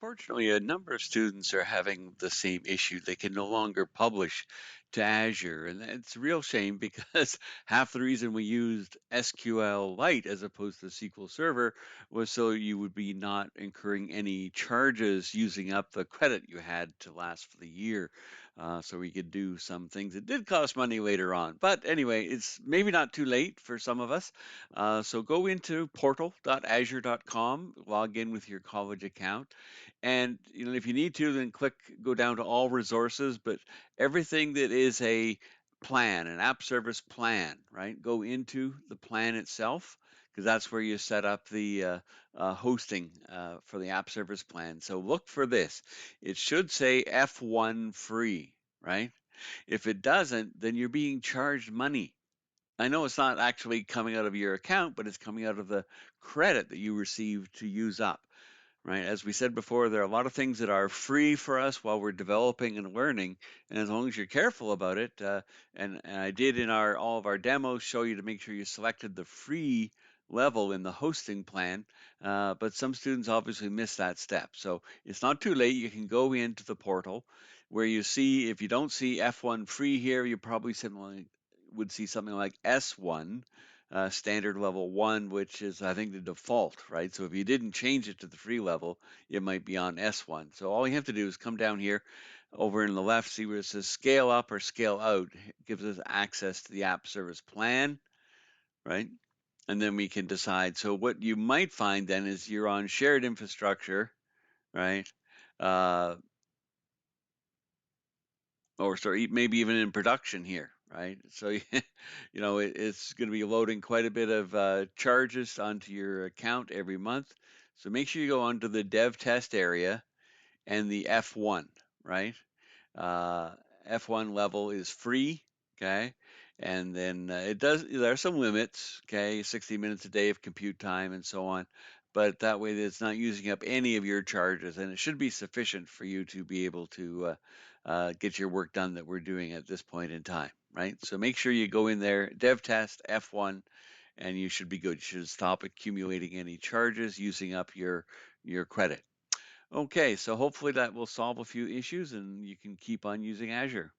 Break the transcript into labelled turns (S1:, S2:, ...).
S1: Fortunately, a number of students are having the same issue. They can no longer publish to Azure, and it's a real shame because half the reason we used SQLite as opposed to SQL Server was so you would be not incurring any charges using up the credit you had to last for the year. So we could do some things that did cost money later on. But anyway, it's maybe not too late for some of us. So go into portal.azure.com, log in with your college account, and if you need to, then go down to all resources, but everything that is a plan, an app service plan, right? Go into the plan itself because that's where you set up the hosting for the app service plan. So look for this. It should say F1 free, right? If it doesn't, then you're being charged money. I know it's not actually coming out of your account, but it's coming out of the credit that you received to use up, right? As we said before, there are a lot of things that are free for us while we're developing and learning, and as long as you're careful about it, and I did in our all of our demos show you to make sure you selected the free level in the hosting plan, but some students obviously miss that step. So it's not too late. You can go into the portal where you see, if you don't see F1 free here, you probably simply would see something like S1, standard level 1, which is, I think, the default, right? So if you didn't change it to the free level, it might be on S1. So all you have to do is come down here over in the left, see where it says scale up or scale out. It gives us access to the app service plan, right? And then we can decide. So what you might find then is you're on shared infrastructure, right? Uh, or sorry, maybe even in production here, right? So it's going to be loading quite a bit of charges onto your account every month. So make sure you go onto the dev test area and the F1, right? Uh, F1 level is free, okay? And then there are some limits, okay? 60 minutes a day of compute time and so on. But that way it's not using up any of your charges, and it should be sufficient for you to be able to get your work done that we're doing at this point in time, right? So make sure you go in there, dev test F1, and you should be good. You should stop accumulating any charges using up your credit. Okay, so hopefully that will solve a few issues and you can keep on using Azure.